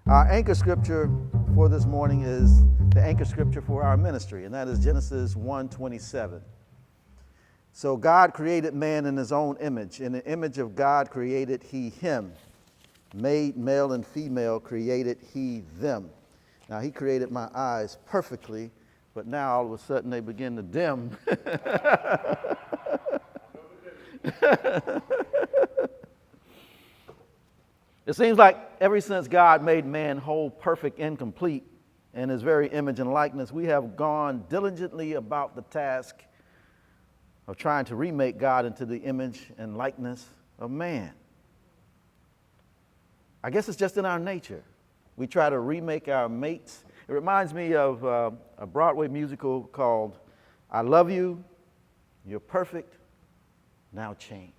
Our anchor scripture for this morning is the anchor scripture for our ministry, and that is Genesis 1:27. So God created man in his own image. In the image of God created he him. Made male and female created he them. Now he created my eyes perfectly, but now all of a sudden they begin to dim. It seems like ever since God made man whole, perfect, and complete in his very image and likeness, we have gone diligently about the task of trying to remake God into the image and likeness of man. I guess it's just in our nature. We try to remake our mates. It reminds me of a Broadway musical called I Love You, You're Perfect, Now Change.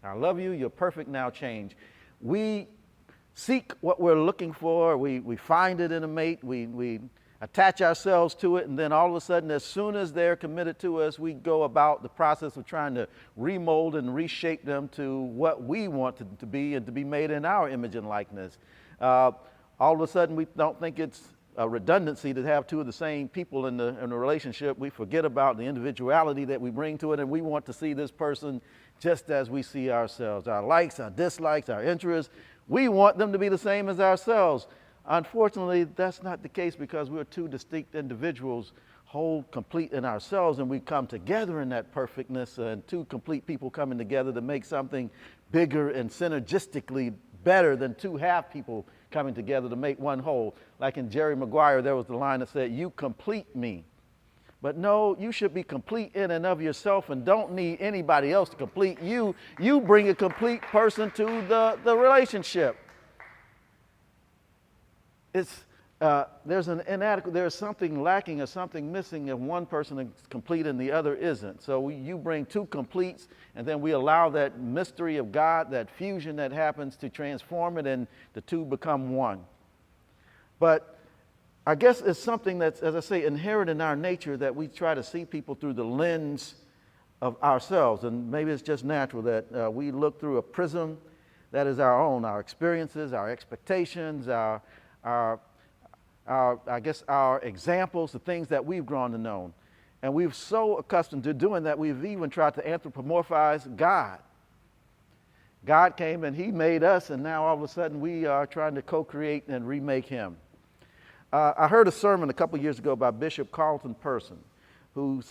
I love you, you're perfect, now change. We seek what we're looking for, we find it in a mate, we attach ourselves to it, and then all of a sudden, as soon as they're committed to us, we go about the process of trying to remold and reshape them to what we want to be and to be made in our image and likeness. All of a sudden, we don't think it's a redundancy to have two of the same people in the relationship. We forget about the individuality that we bring to it, and we want to see this person just as we see ourselves. Our likes, our dislikes, our interests, we want them to be the same as ourselves. Unfortunately, that's not the case because we're two distinct individuals, whole, complete in ourselves, and we come together in that perfectness, and two complete people coming together to make something bigger and synergistically better than two half people coming together to make one whole. Like in Jerry Maguire, there was the line that said, "You complete me." But no, you should be complete in and of yourself and don't need anybody else to complete you. You bring a complete person to the relationship. There's something lacking or something missing if one person is complete and the other isn't. So you bring two completes, and then we allow that mystery of God, that fusion that happens, to transform it, and the two become one. But I guess it's something that's, as I say, inherent in our nature, that we try to see people through the lens of ourselves. And maybe it's just natural that we look through a prism that is our own, our experiences, our expectations, our examples, the things that we've grown to know. And we've so accustomed to doing that, we've even tried to anthropomorphize God. God came and he made us, and now all of a sudden we are trying to co-create and remake him. I heard a sermon a couple years ago by Bishop Carlton Person, who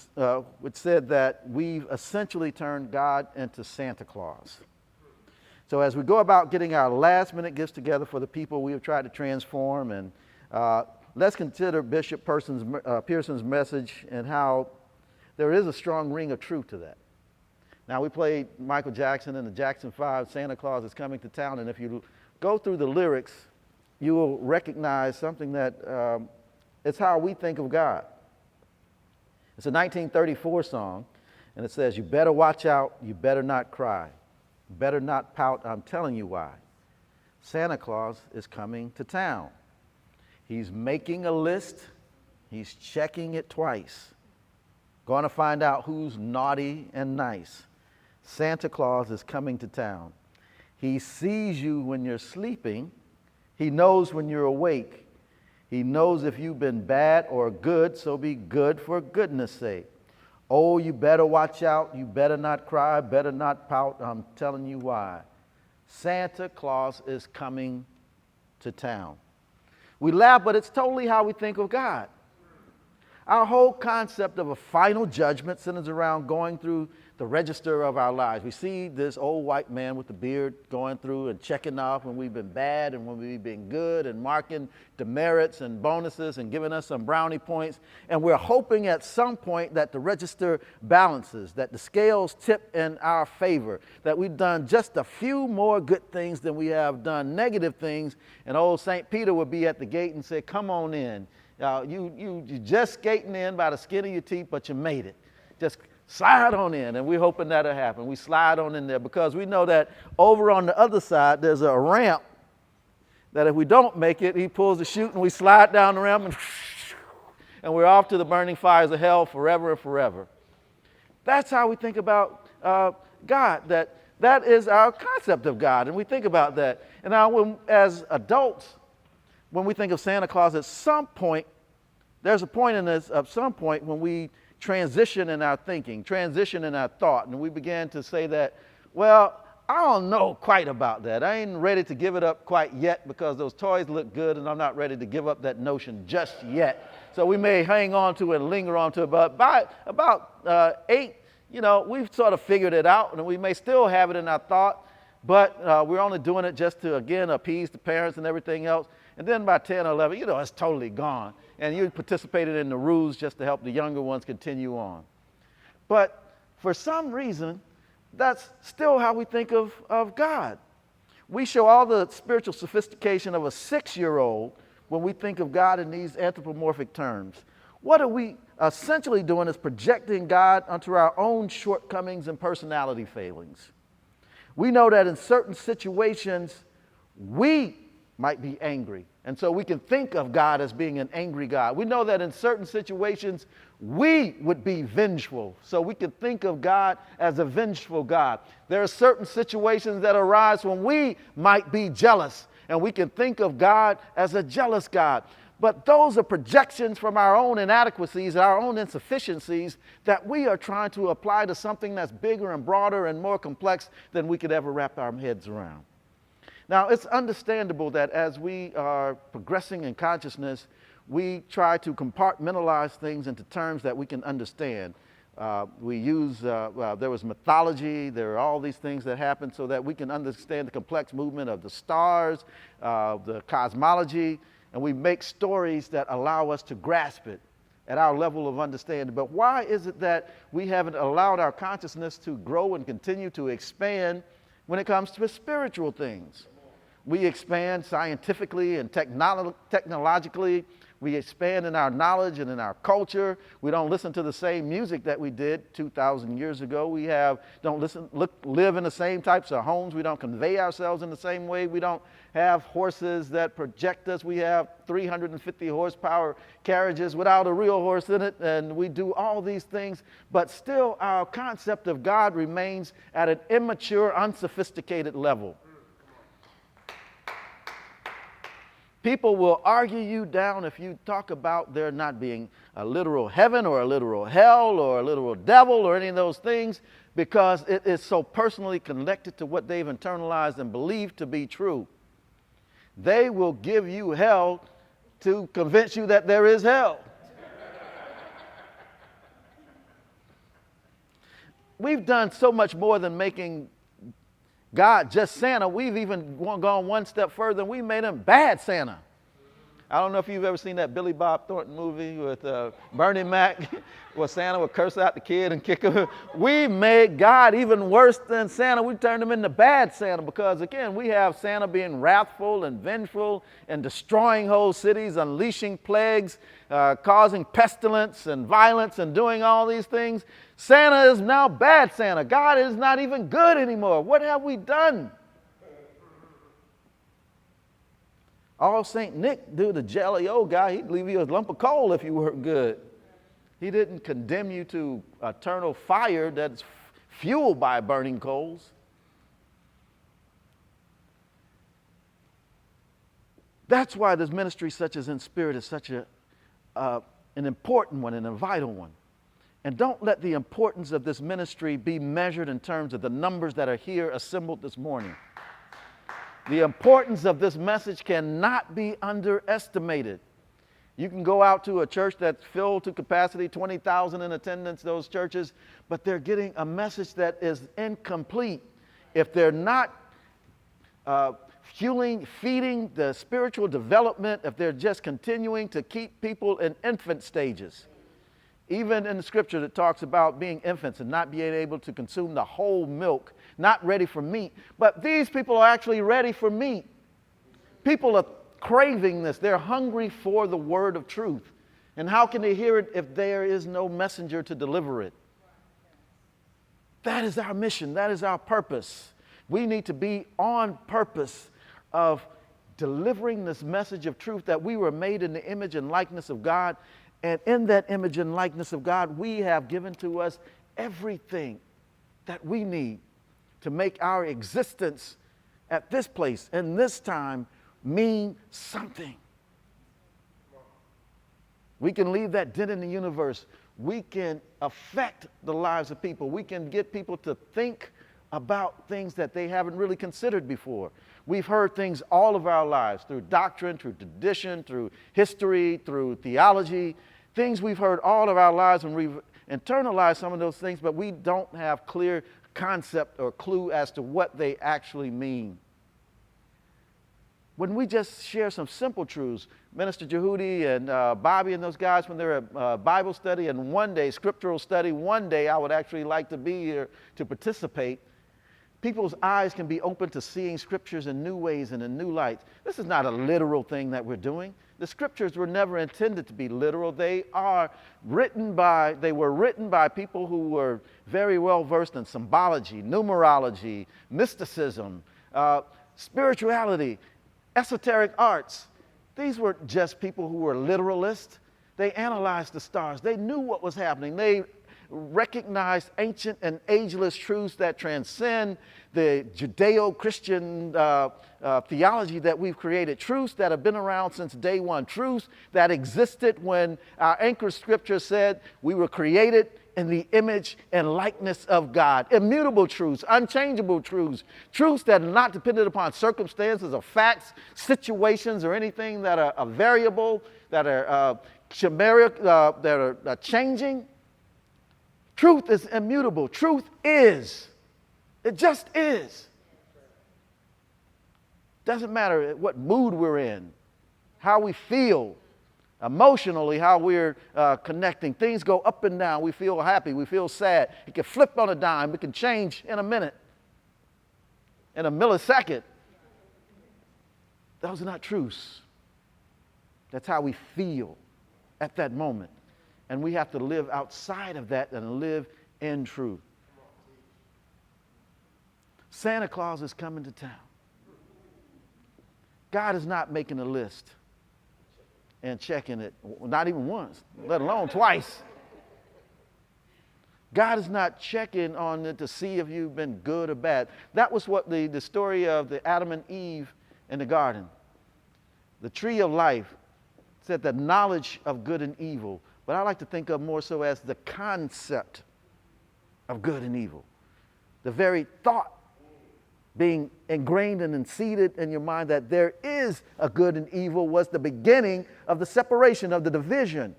said that we've essentially turned God into Santa Claus. So as we go about getting our last-minute gifts together for the people we have tried to transform, and let's consider Bishop Pearson's message and how there is a strong ring of truth to that. Now, we played Michael Jackson and the Jackson 5, Santa Claus is Coming to Town, and if you go through the lyrics, you will recognize something that it's how we think of God. It's a 1934 song, and it says, "You better watch out, you better not cry, better not pout, I'm telling you why. Santa Claus is coming to town. He's making a list, he's checking it twice. Going to find out who's naughty and nice. Santa Claus is coming to town. He sees you when you're sleeping. He knows when you're awake. He knows if you've been bad or good, so be good for goodness sake. Oh, you better watch out. You better not cry, better not pout. I'm telling you why. Santa Claus is coming to town." We laugh, but it's totally how we think of God. Our whole concept of a final judgment centers around going through the register of our lives. We see this old white man with the beard going through and checking off when we've been bad and when we've been good, and marking demerits and bonuses and giving us some brownie points. And we're hoping at some point that the register balances, that the scales tip in our favor, that we've done just a few more good things than we have done negative things. And old St. Peter would be at the gate and say, "Come on in. You just skating in by the skin of your teeth, but you made it. Just slide on in." And we're hoping that'll happen. We slide on in there because we know that over on the other side, there's a ramp that if we don't make it, he pulls the chute and we slide down the ramp and we're off to the burning fires of hell forever and forever. That's how we think about God, that That is our concept of God, and we think about that. And now, as adults, when we think of Santa Claus, at some point, there's a point in this, at some point, when we transition in our thinking, transition in our thought, and we began to say that, well, I don't know quite about that. I ain't ready to give it up quite yet because those toys look good, and I'm not ready to give up that notion just yet. So we may hang on to it and linger on to it, but by about 8, we've sort of figured it out, and we may still have it in our thought, but we're only doing it just to, again, appease the parents and everything else. And then by 10 or 11, it's totally gone. And you participated in the ruse just to help the younger ones continue on. But for some reason, that's still how we think of God. We show all the spiritual sophistication of a 6-year-old when we think of God in these anthropomorphic terms. What are we essentially doing is projecting God onto our own shortcomings and personality failings. We know that in certain situations, we might be angry. And so we can think of God as being an angry God. We know that in certain situations, we would be vengeful. So we can think of God as a vengeful God. There are certain situations that arise when we might be jealous, and we can think of God as a jealous God. But those are projections from our own inadequacies, our own insufficiencies that we are trying to apply to something that's bigger and broader and more complex than we could ever wrap our heads around. Now, it's understandable that as we are progressing in consciousness, we try to compartmentalize things into terms that we can understand. We use, there was mythology, there are all these things that happen so that we can understand the complex movement of the stars, the cosmology, and we make stories that allow us to grasp it at our level of understanding. But why is it that we haven't allowed our consciousness to grow and continue to expand when it comes to spiritual things? We expand scientifically and technologically. We expand in our knowledge and in our culture. We don't listen to the same music that we did 2,000 years ago. We live in the same types of homes. We don't convey ourselves in the same way. We don't have horses that project us. We have 350 horsepower carriages without a real horse in it, and we do all these things. But still, our concept of God remains at an immature, unsophisticated level. People will argue you down if you talk about there not being a literal heaven or a literal hell or a literal devil or any of those things, because it is so personally connected to what they've internalized and believed to be true. They will give you hell to convince you that there is hell. We've done so much more than making God just Santa. We've even gone one step further, and we made him bad Santa. I don't know if you've ever seen that Billy Bob Thornton movie with Bernie Mac, where Santa would curse out the kid and kick him. We made God even worse than Santa. We turned him into bad Santa because, again, we have Santa being wrathful and vengeful and destroying whole cities, unleashing plagues, causing pestilence and violence and doing all these things. Santa is now bad Santa. God is not even good anymore. What have we done? All St. Nick, dude, the jelly old guy, he'd leave you a lump of coal if you weren't good. He didn't condemn you to eternal fire that's fueled by burning coals. That's why this ministry such as InSpirit is such an important one and a vital one. And don't let the importance of this ministry be measured in terms of the numbers that are here assembled this morning. The importance of this message cannot be underestimated. You can go out to a church that's filled to capacity, 20,000 in attendance, those churches, but they're getting a message that is incomplete if they're not feeding the spiritual development, if they're just continuing to keep people in infant stages. Even in the scripture that talks about being infants and not being able to consume the whole milk, not ready for meat. But these people are actually ready for meat. People are craving this. They're hungry for the word of truth. And how can they hear it if there is no messenger to deliver it? That is our mission. That is our purpose. We need to be on purpose of delivering this message of truth that we were made in the image and likeness of God. And in that image and likeness of God, we have given to us everything that we need to make our existence at this place and this time mean something. We can leave that dent in the universe. We can affect the lives of people. We can get people to think about things that they haven't really considered before. We've heard things all of our lives through doctrine, through tradition, through history, through theology, things we've heard all of our lives, and we've internalized some of those things, but we don't have clear concept or clue as to what they actually mean. When we just share some simple truths, Minister Jehudi and Bobby and those guys, when they're at Bible study and one day, scriptural study, one day I would actually like to be here to participate, people's eyes can be open to seeing scriptures in new ways and in new lights. This is not a literal thing that we're doing. The scriptures were never intended to be literal. They were written by people who were very well versed in symbology, numerology, mysticism, spirituality, esoteric arts. These were just people who were literalists. They analyzed the stars. They knew what was happening. They recognized ancient and ageless truths that transcend the Judeo-Christian theology that we've created, truths that have been around since day one, truths that existed when our anchor scripture said we were created in the image and likeness of God. Immutable truths, unchangeable truths, truths that are not dependent upon circumstances or facts, situations, or anything that are variable, that are chimeric, that are changing. Truth is immutable. Truth is. It just is. Doesn't matter what mood we're in, how we feel, emotionally, how we're connecting. Things go up and down. We feel happy. We feel sad. It can flip on a dime. It can change in a minute, in a millisecond. Those are not truths. That's how we feel at that moment. And we have to live outside of that and live in truth. Santa Claus is coming to town. God is not making a list and checking it, not even once, let alone twice. God is not checking on it to see if you've been good or bad. That was what the story of the Adam and Eve in the garden. The tree of life said the knowledge of good and evil, but I like to think of more so as the concept of good and evil. The very thought being ingrained and seated in your mind that there is a good and evil was the beginning of the separation, of the division.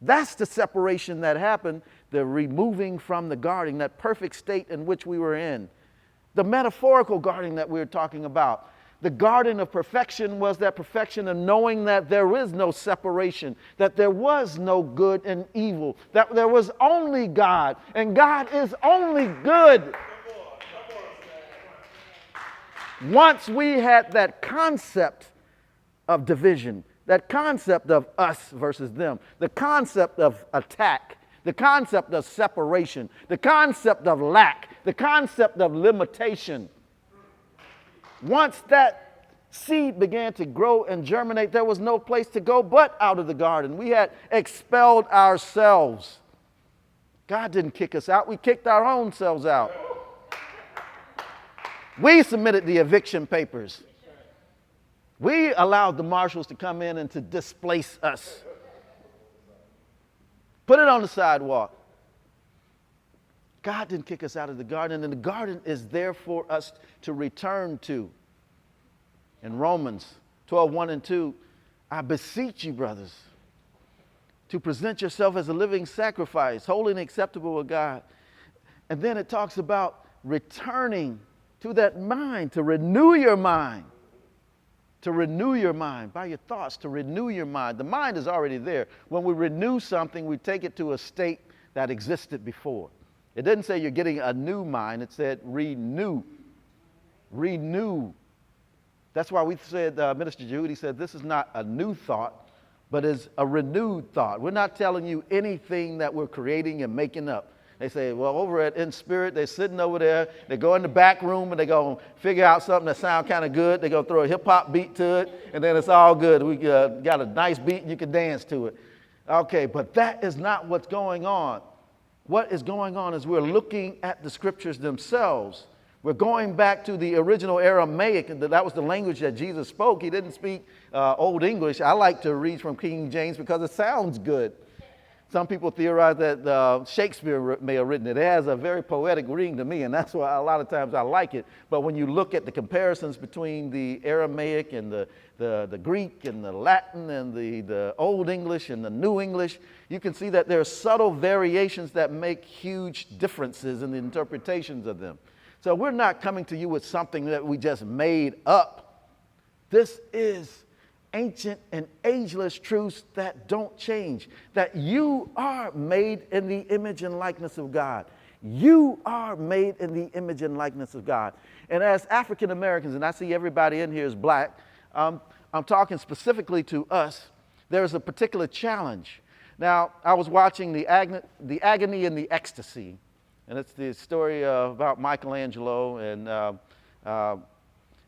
That's the separation that happened, the removing from the garden, that perfect state in which we were in. The metaphorical garden that we were talking about. The garden of perfection was that perfection of knowing that there is no separation, that there was no good and evil, that there was only God, and God is only good. Once we had that concept of division, that concept of us versus them, the concept of attack, the concept of separation, the concept of lack, the concept of limitation. Once that seed began to grow and germinate, there was no place to go but out of the garden. We had expelled ourselves. God didn't kick us out. We kicked our own selves out. We submitted the eviction papers. We allowed the marshals to come in and to displace us. Put it on the sidewalk. God didn't kick us out of the garden, and the garden is there for us to return to. In Romans 12:1 and 2, I beseech you, brothers, to present yourself as a living sacrifice, holy and acceptable to God. And then it talks about returning to that mind, to renew your mind. To renew your mind by your thoughts, to renew your mind. The mind is already there. When we renew something, we take it to a state that existed before. It didn't say you're getting a new mind. It said renew. Renew. That's why we said, Minister Jehudi said, this is not a new thought, but is a renewed thought. We're not telling you anything that we're creating and making up. They say, well, over at InSpirit, they're sitting over there. They go in the back room and they go figure out something that sounds kind of good. They go throw a hip-hop beat to it, and then it's all good. We got a nice beat and you can dance to it. Okay, but that is not what's going on. What is going on is we're looking at the scriptures themselves We're going back to the original Aramaic, and that was the language that Jesus spoke. He didn't speak Old English. I like to read from King James because it sounds good. Some people theorize that Shakespeare may have written it. It has a very poetic ring to me, and that's why a lot of times I like it. But when you look at the comparisons between the Aramaic and the Greek and the Latin and the Old English and the New English, you can see that there are subtle variations that make huge differences in the interpretations of them. So we're not coming to you with something that we just made up. This is ancient and ageless truths that don't change, that you are made in the image and likeness of God. You are made in the image and likeness of God. And as African Americans, and I see everybody in here is black, I'm talking specifically to us, there's a particular challenge. Now, I was watching the Agony and the Ecstasy, and it's the story about Michelangelo, and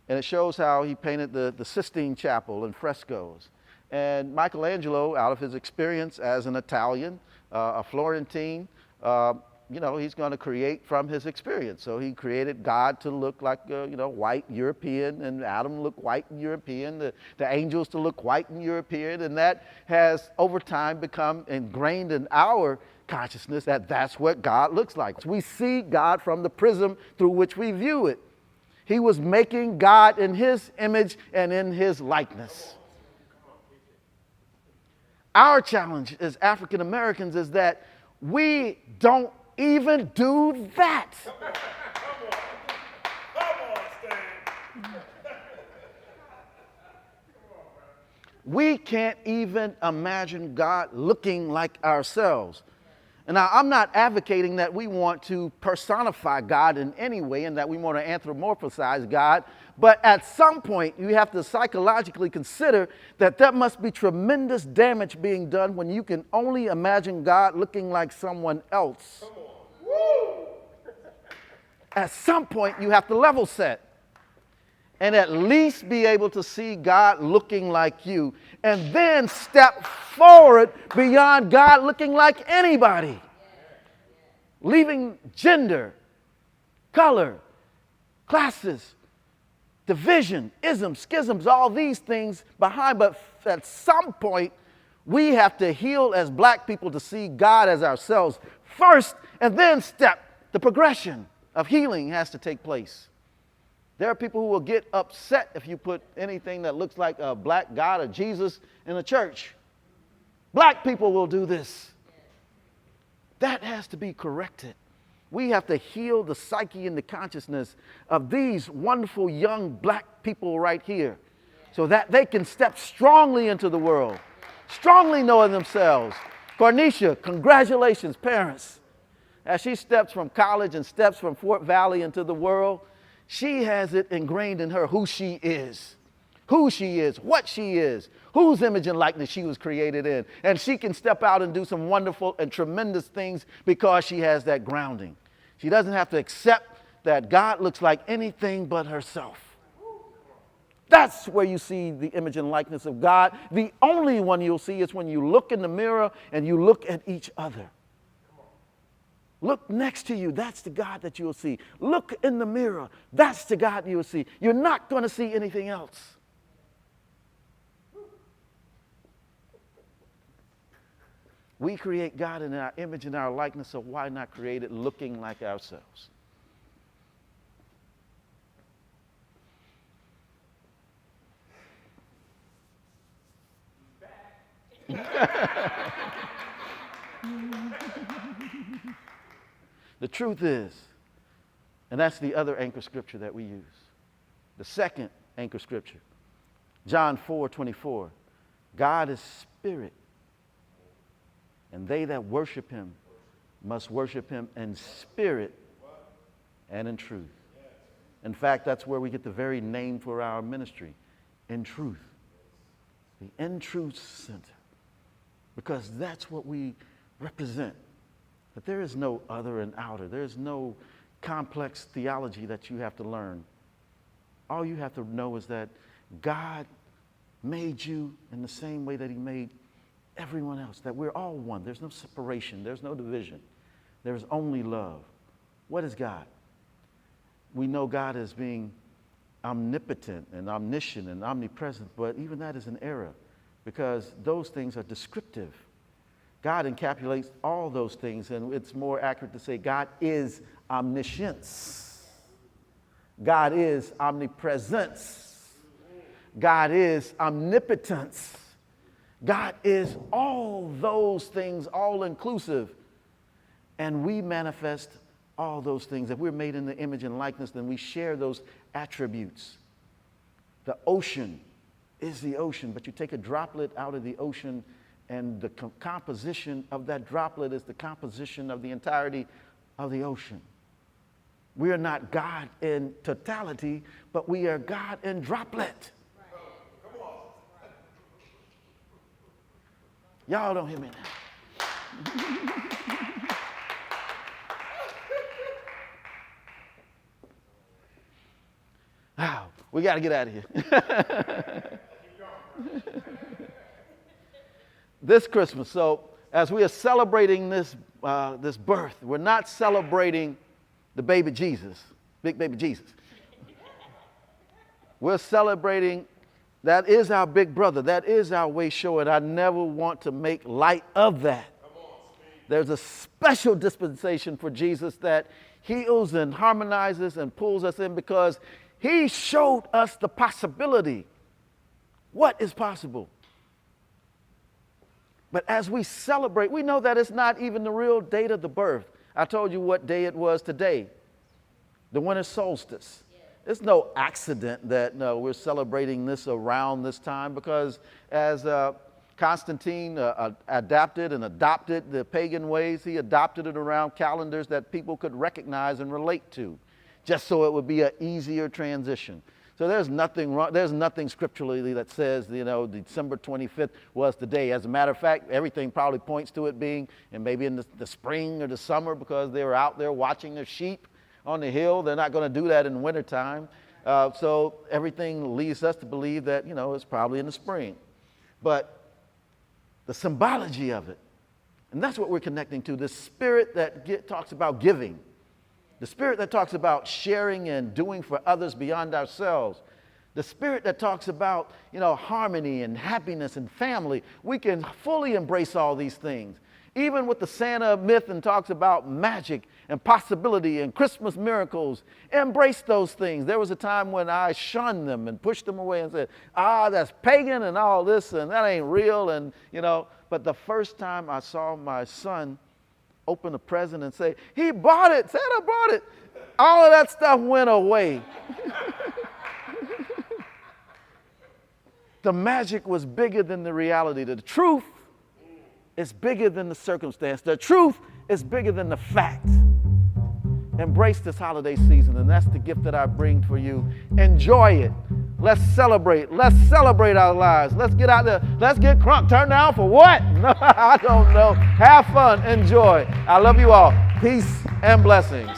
it shows how he painted the Sistine Chapel in frescoes. And Michelangelo, out of his experience as an Italian, a Florentine, he's going to create from his experience. So he created God to look like, white European, and Adam looked white and European, the angels to look white and European, and that has over time become ingrained in our consciousness that that's what God looks like. We see God from the prism through which we view it. He was making God in his image and in his likeness. Our challenge as African Americans is that we don't even do that. We can't even imagine God looking like ourselves. And now, I'm not advocating that we want to personify God in any way and that we want to anthropomorphize God, but at some point, you have to psychologically consider that there must be tremendous damage being done when you can only imagine God looking like someone else. At some point, you have to level set and at least be able to see God looking like you, and then step forward beyond God looking like anybody, leaving gender, color, classes, division, isms, schisms, all these things behind. But at some point, we have to heal as black people to see God as ourselves first, and then the progression of healing has to take place. There are people who will get upset if you put anything that looks like a black God or Jesus in a church. Black people will do this. That has to be corrected. We have to heal the psyche and the consciousness of these wonderful young black people right here so that they can step strongly into the world, strongly knowing themselves. Cornisha, congratulations, parents. As she steps from college and steps from Fort Valley into the world, she has it ingrained in her who she is, what she is, whose image and likeness she was created in. And she can step out and do some wonderful and tremendous things because she has that grounding. She doesn't have to accept that God looks like anything but herself. That's where you see the image and likeness of God. The only one you'll see is when you look in the mirror and you look at each other. Look next to you. That's the God that you'll see. Look in the mirror. That's the God you'll see. You're not going to see anything else. We create God in our image and our likeness, so why not create it looking like ourselves? The truth is, and that's the other anchor scripture that we use. The second anchor scripture, John 4:24. God is spirit, and they that worship him must worship him in spirit and in truth. In fact, that's where we get the very name for our ministry, In Truth. The InSpiritTruthCenter. Because that's what we represent. That there is no other and outer. There is no complex theology that you have to learn. All you have to know is that God made you in the same way that he made everyone else. That we're all one. There's no separation. There's no division. There's only love. What is God? we know God as being omnipotent and omniscient and omnipresent, but even that is an error because those things are descriptive. God encapsulates all those things, and it's more accurate to say God is omniscience. God is omnipresence. God is omnipotence. God is all those things, all inclusive. And we manifest all those things. If we're made in the image and likeness, then we share those attributes. The ocean is the ocean, but you take a droplet out of the ocean, and the composition of that droplet is the composition of the entirety of the ocean. We are not God in totality, but we are God in droplet. Y'all don't hear me now. Wow, we got to get out of here. This Christmas, so as we are celebrating this birth, we're not celebrating the baby Jesus, big baby Jesus. We're celebrating, that is our big brother, that is our way show, and I never want to make light of that. There's a special dispensation for Jesus that heals and harmonizes and pulls us in because he showed us the possibility. What is possible? But as we celebrate, we know that it's not even the real date of the birth. I told you what day it was today, the winter solstice. It's no accident that we're celebrating this around this time because as Constantine adapted and adopted the pagan ways, he adopted it around calendars that people could recognize and relate to, just so it would be an easier transition. So there's nothing wrong. There's nothing scripturally that says, December 25th was the day. As a matter of fact, everything probably points to it being, and maybe in the spring or the summer because they were out there watching their sheep on the hill. They're not going to do that in wintertime. So everything leads us to believe that, it's probably in the spring. But the symbology of it, and that's what we're connecting to, the spirit that talks about giving. The spirit that talks about sharing and doing for others beyond ourselves. The spirit that talks about, harmony and happiness and family. We can fully embrace all these things. Even with the Santa myth and talks about magic and possibility and Christmas miracles, embrace those things. There was a time when I shunned them and pushed them away and said, that's pagan and all this and that ain't real. And, but the first time I saw my son open a present and say, he bought it, Santa bought it, all of that stuff went away. The magic was bigger than the reality. The truth is bigger than the circumstance. The truth is bigger than the fact. Embrace this holiday season, and that's the gift that I bring for you. Enjoy it. Let's celebrate. Let's celebrate our lives. Let's get out there. Let's get crunk. Turn down for what? No, I don't know. Have fun. Enjoy. I love you all. Peace and blessings.